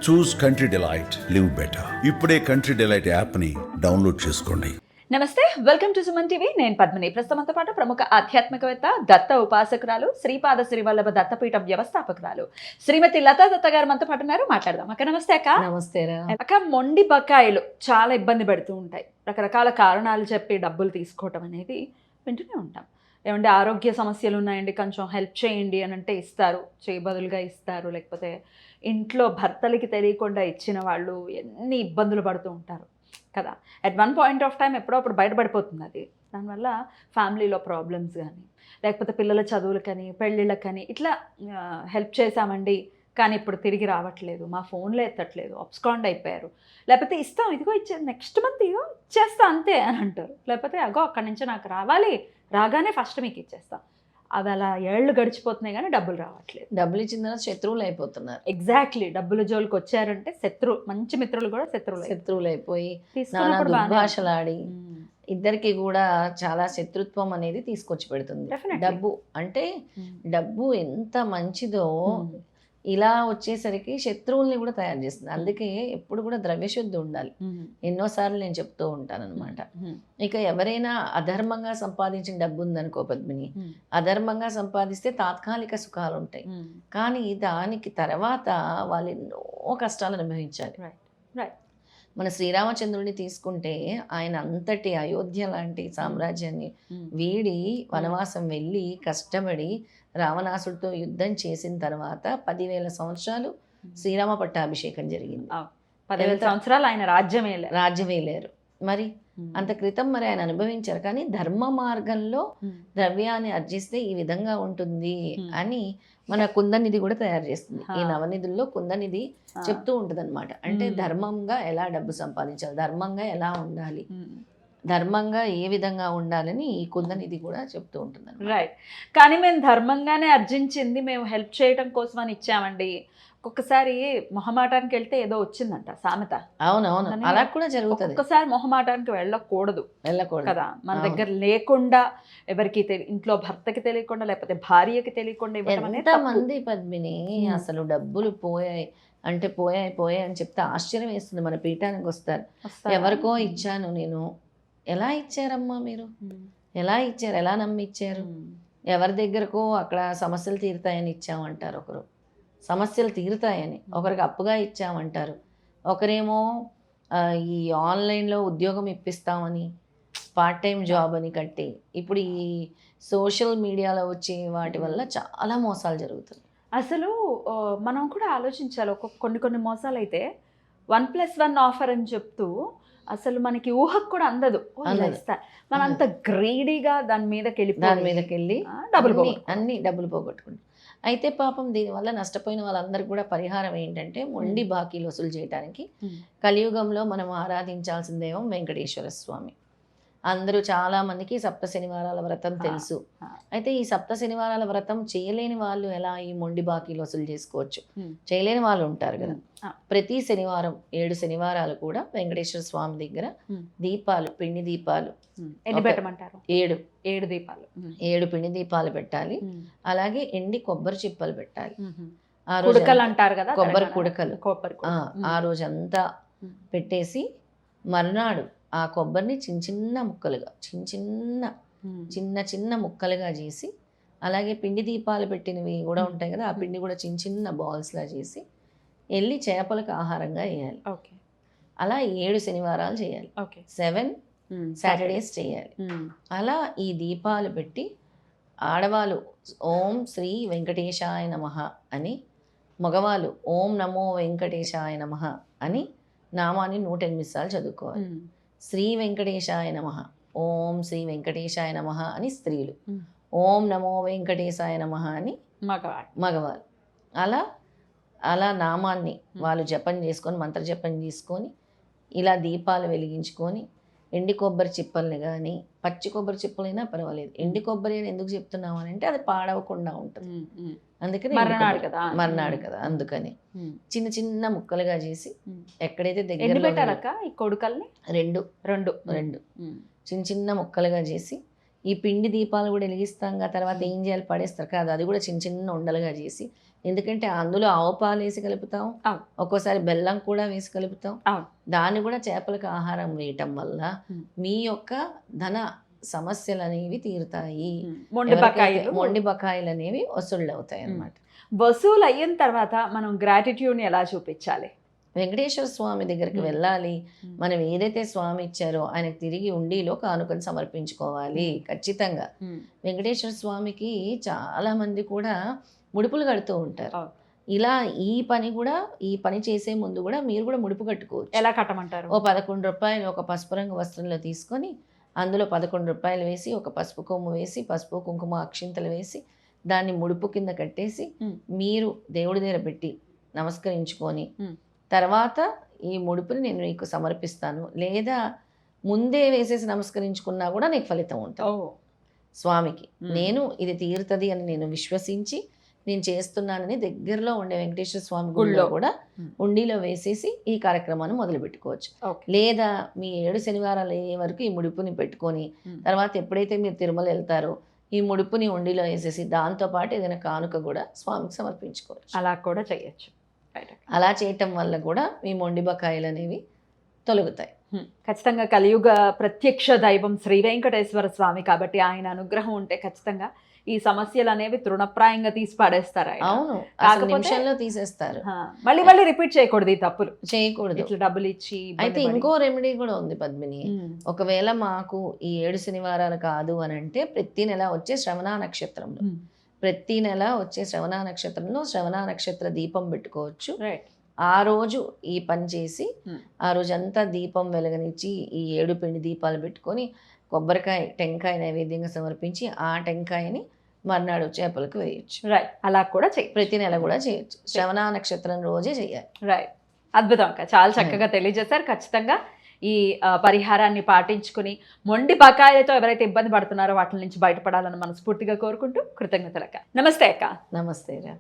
చూస్ country delight, live better. ఇప్పుడే country delight యాప్ని download చేసుకోండి. నమస్తే, వెల్కమ్ టు సుమన్ టీవీ. నేను పద్మిని. ప్రస్తుతంతో పాటు ప్రముఖ ఆధ్యాత్మికవేత్త, దత్త ఉపాసకురాలు, శ్రీపాద శ్రీవల్లభ దత్తపీఠం వ్యవస్థాపకురాలు శ్రీమతి లతా దత్త గారు మనతో పాటు ఉన్నారు. మాట్లాడదాం. అక్క నమస్తే. అక్క నమస్తే. అక్క, మొండి బకాయిలు చాలా ఇబ్బంది పెడుతూ ఉంటాయి. రకరకాల కారణాలు చెప్పి డబ్బులు తీసుకోవటం అనేది వింటూనే ఉంటాం. ఏమంటే ఆరోగ్య సమస్యలు ఉన్నాయండి, కొంచెం హెల్ప్ చేయండి అని అంటే ఇస్తారు, చేయబదులుగా ఇస్తారు. లేకపోతే ఇంట్లో భర్తలకి తెలియకుండా ఇచ్చిన వాళ్ళు ఎన్ని ఇబ్బందులు పడుతూ ఉంటారు కదా. At one point of time ఎప్పుడో అప్పుడు బయటపడిపోతుంది అది. దానివల్ల ఫ్యామిలీలో ప్రాబ్లమ్స్ కానీ, లేకపోతే పిల్లల చదువులకని, పెళ్ళిళ్ళకని ఇట్లా హెల్ప్ చేశామండి, కానీ ఇప్పుడు తిరిగి రావట్లేదు, మా ఫోన్లో ఎత్తట్లేదు, అబ్స్కాండ్ అయిపోయారు. లేకపోతే ఇస్తాం, ఇదిగో ఇచ్చే నెక్స్ట్ మంత్ ఇగో ఇచ్చేస్తా అంతే అని అంటారు. లేకపోతే అగో అక్కడి నుంచి నాకు రావాలి, రాగానే ఫస్ట్ మీకు ఇచ్చేస్తాం. అవి అలా ఏళ్ళు గడిచిపోతున్నాయి కానీ డబ్బులు రావట్లేదు. డబ్బులు ఇచ్చిన తర్వాత శత్రువులు అయిపోతున్నారు. ఎగ్జాక్ట్లీ. డబ్బుల జోలికి వచ్చారంటే మంచి మిత్రులు కూడా శత్రువులు అయిపోయి నానా దుర్భాషలాడి ఇద్దరికి కూడా చాలా శత్రుత్వం అనేది తీసుకొచ్చి పెడుతుంది. డబ్బు అంటే డబ్బు ఎంత మంచిదో ఇలా వచ్చేసరికి శత్రువుల్ని కూడా తయారు చేస్తుంది. అందుకే ఎప్పుడు కూడా ద్రవ్యశుద్ధి ఉండాలి. ఎన్నోసార్లు నేను చెప్తూ ఉంటాను అనమాట. ఇక ఎవరైనా అధర్మంగా సంపాదించిన డబ్బు ఉందనుకో పద్మిని, అధర్మంగా సంపాదిస్తే తాత్కాలిక సుఖాలు ఉంటాయి, కానీ దానికి తర్వాత వాళ్ళు ఎన్నో కష్టాలు అనుభవించాలి. మన శ్రీరామచంద్రుడిని తీసుకుంటే ఆయన అంతటి అయోధ్య లాంటి సామ్రాజ్యాన్ని వీడి వనవాసం వెళ్ళి కష్టపడి రావణాసుడితో యుద్ధం చేసిన తర్వాత 10,000 సంవత్సరాలు శ్రీరామ పట్టాభిషేకం జరిగింది. 10,000 సంవత్సరాలు ఆయన రాజ్యమేలేరు. మరి అంత క్రితం మరి ఆయన అనుభవించారు. కానీ ధర్మ మార్గంలో ద్రవ్యాన్ని అర్జిస్తే ఈ విధంగా ఉంటుంది అని మన కుందనిధి కూడా తయారు చేస్తుంది. ఈ నవనిధుల్లో కుందనిధి చెప్తూ ఉంటుంది అనమాట. అంటే ధర్మంగా ఎలా డబ్బు సంపాదించాలి, ధర్మంగా ఎలా ఉండాలి, ధర్మంగా ఏ విధంగా ఉండాలని ఈ కుందనిధి కూడా చెప్తూ ఉంటుంది. రైట్. కానీ మేము ధర్మంగానే అర్జించింది, మేము హెల్ప్ చేయడం కోసం అని ఇచ్చామండి. ఒక్కొక్కసారి మొహమాటానికి వెళ్తే ఏదో వచ్చిందంట సామెత. అవునవును, అలా కూడా జరుగుతుంది. ఒక్కసారి మొహమాటానికి వెళ్ళకూడదు కదా. మన దగ్గర లేకుండా ఎవరికి ఇంట్లో భర్తకి తెలియకుండా, లేకపోతే భార్యకి తెలియకుండా మంది పద్మిని అసలు డబ్బులు పోయాయి అంటే పోయాయి అని చెప్తే ఆశ్చర్యం వేస్తుంది. మన పీఠానికి వస్తారు, ఎవరికో ఇచ్చాను నేను. ఎలా ఇచ్చారమ్మా మీరు, ఎలా ఇచ్చారు, ఎలా నమ్మి ఇచ్చారు? ఎవరి దగ్గరకో అక్కడ సమస్యలు తీరుతాయని ఇచ్చామంటారు ఒకరు, సమస్యలు తీరుతాయని. ఒకరికి అప్పుగా ఇచ్చామంటారు, ఒకరేమో ఈ ఆన్లైన్లో ఉద్యోగం ఇప్పిస్తామని, పార్ట్ టైం జాబ్ అని కట్టి. ఇప్పుడు ఈ సోషల్ మీడియాలో వచ్చే వాటి వల్ల చాలా మోసాలు జరుగుతాయి. అసలు మనం కూడా ఆలోచించాలి. కొన్ని మోసాలు అయితే 1+1 ఆఫర్ అని చెప్తూ అసలు మనకి ఊహకు కూడా అందదు. మనం అంత గ్రీడీగా దాని మీదకి వెళ్ళి డబ్బులు పోగొట్టుకుంటాం. అయితే పాపం దీనివల్ల నష్టపోయిన వాళ్ళందరికీ కూడా పరిహారం ఏంటంటే మొండి బాకీలు వసూలు చేయడానికి కలియుగంలో మనం ఆరాధించాల్సిన దైవం వెంకటేశ్వర స్వామి. అందరూ చాలా మందికి సప్త శనివారాల వ్రతం తెలుసు. అయితే ఈ సప్త శనివారాల వ్రతం చేయలేని వాళ్ళు ఎలా ఈ మొండి బాకీలు వసూలు చేసుకోవచ్చు? చేయలేని వాళ్ళు ఉంటారు కదా. ప్రతి శనివారం 7 శనివారాలు కూడా వెంకటేశ్వర స్వామి దగ్గర దీపాలు, పిండి దీపాలు 7 దీపాలు, 7 పిండి దీపాలు పెట్టాలి. అలాగే ఎండి కొబ్బరి చిప్పలు పెట్టాలి. ఆ రోజు అంటారు కదా, కొబ్బరి కుడకలు. ఆ రోజంతా పెట్టేసి మర్నాడు ఆ కొబ్బరిని చిన్న ముక్కలుగా చిన్న ముక్కలుగా చేసి, అలాగే పిండి దీపాలు పెట్టినవి కూడా ఉంటాయి కదా, ఆ పిండి కూడా చిన్న బాల్స్లా చేసి వెళ్ళి చేపలకు ఆహారంగా వేయాలి. అలా 7 శనివారాలు చేయాలి. 7 సాటర్డేస్ చేయాలి. అలా ఈ దీపాలు పెట్టి ఆడవాళ్ళు ఓం శ్రీ వెంకటేశాయ నమః అని, మగవాళ్ళు ఓం నమో వెంకటేశాయ నమః అని నామాన్ని 108 సార్లు చదువుకోవాలి. శ్రీ వెంకటేశాయ నమః, ఓం శ్రీ వెంకటేశాయ నమః అని స్త్రీలు, ఓం నమో వెంకటేశాయ నమః అని మగవాళ్ళు. అలా నామాన్ని వాళ్ళు జపం చేసుకొని, మంత్ర జపం చేసుకొని ఇలా దీపాలు వెలిగించుకొని ఎండి కొబ్బరి చిప్పల్ని కానీ, పచ్చి కొబ్బరి చిప్పలైనా పర్వాలేదు. ఎండి కొబ్బరి అని ఎందుకు చెప్తున్నాం అని అంటే అది పాడవకుండా ఉంటుంది, అందుకని మర్నాడు కదా, అందుకని చిన్న ముక్కలుగా చేసి ఎక్కడైతే దగ్గర ఈ కొడుకల్ని రెండు చిన్న ముక్కలుగా చేసి ఈ పిండి దీపాలు కూడా వెలిగిస్తాం. తర్వాత ఏం చేయాలి, పడేస్తారు కాదు, అది కూడా చిన్న ఉండలుగా చేసి ఎందుకంటే అందులో ఆవు పాలు వేసి కలుపుతాం, అవును. ఒక్కోసారి బెల్లం కూడా వేసి కలుపుతాం. అవును. దాన్ని కూడా చేపలకు ఆహారం వేయటం వల్ల మీ యొక్క ధన సమస్యలు అనేవి తీరుతాయి. మొండి బకాయిలు మొండి బకాయిలు అనేవి వసూళ్ళు అవుతాయి అన్నమాట. వసూలు అయిన తర్వాత మనం గ్రాటిట్యూడ్ని ఎలా చూపించాలి? వెంకటేశ్వర స్వామి దగ్గరికి వెళ్ళాలి. మనం ఏదైతే స్వామి ఇచ్చారో ఆయనకు తిరిగి ఉండిలో కానుకను సమర్పించుకోవాలి ఖచ్చితంగా. వెంకటేశ్వర స్వామికి చాలా మంది కూడా ముడుపులు కడుతూ ఉంటారు. ఇలా ఈ పని చేసే ముందు కూడా మీరు కూడా ముడుపు కట్టుకోవచ్చు. ఎలా కట్టమంటారు? ఓ 11 రూపాయలు ఒక పసుపు రంగు వస్త్రంలో తీసుకొని అందులో 11 రూపాయలు వేసి ఒక పసుపు కొమ్ము వేసి పసుపు కుంకుమ అక్షింతలు వేసి దాన్ని ముడుపు కింద కట్టేసి మీరు దేవుడి దగ్గర పెట్టి నమస్కరించుకొని తర్వాత ఈ ముడుపుని నేను నీకు సమర్పిస్తాను, లేదా ముందే వేసేసి నమస్కరించుకున్నా కూడా నీకు ఫలితం ఉంటుంది. స్వామికి నేను ఇది తీరుతుంది అని నేను విశ్వసించి నేను చేస్తున్నానని దగ్గరలో ఉండే వెంకటేశ్వర స్వామి గుడిలో కూడా ఉండిలో వేసేసి ఈ కార్యక్రమాన్ని మొదలు పెట్టుకోవచ్చు. లేదా మీ 7 శనివారాలు అయ్యే వరకు ఈ ముడుపుని పెట్టుకొని తర్వాత ఎప్పుడైతే మీరు తిరుమల వెళ్తారో ఈ ముడుపుని ఉండిలో వేసేసి దాంతోపాటు ఏదైనా కానుక కూడా స్వామికి సమర్పించుకోవచ్చు. అలా కూడా చేయొచ్చు. అలా చేయటం వల్ల కూడా మీ మొండి బకాయిలు అనేవి తొలగుతాయి. ఖచ్చితంగా కలియుగ ప్రత్యక్ష దైవం శ్రీ వెంకటేశ్వర స్వామి కాబట్టి ఆయన అనుగ్రహం ఉంటే ఖచ్చితంగా ఈ సమస్యలు అనేవి తృణప్రాయంగా తీసి పడేస్తారు. అవును, నిమిషంలో తీసేస్తారు. మళ్ళీ రిపీట్ చేయకూడదు, ఈ తప్పులు చేయకూడదు. ఇట్లా డబ్బులు ఇచ్చి అయితే ఇంకో రెమెడీ కూడా ఉంది పద్మిని. ఒకవేళ మాకు ఈ 7 శనివారాలు కాదు అని అంటే ప్రతి నెల వచ్చే శ్రవణ నక్షత్రంలో శ్రవణ నక్షత్ర దీపం పెట్టుకోవచ్చు. ఆ రోజు ఈ పని చేసి ఆ రోజంతా దీపం వెలగనిచ్చి ఈ 7 పిండి దీపాలు పెట్టుకొని కొబ్బరికాయ టెంకాయ నైవేద్యంగా సమర్పించి ఆ టెంకాయని మర్నాడు చేపలకు వేయచ్చు. అలా కూడా చేయ ప్రతి నెల కూడా చేయొచ్చు. శ్రవణ నక్షత్రం రోజే చేయాలి. అద్భుతం అక్క, చాలా చక్కగా తెలియజేశారు. ఖచ్చితంగా ఈ పరిహారాన్ని పాటించుకుని మొండి బకాయిలతో ఎవరైతే ఇబ్బంది పడుతున్నారో వాటి నుంచి బయటపడాలని మనస్ఫూర్తిగా కోరుకుంటూ కృతజ్ఞతలు అక్క. నమస్తే అక్క. నమస్తే రా.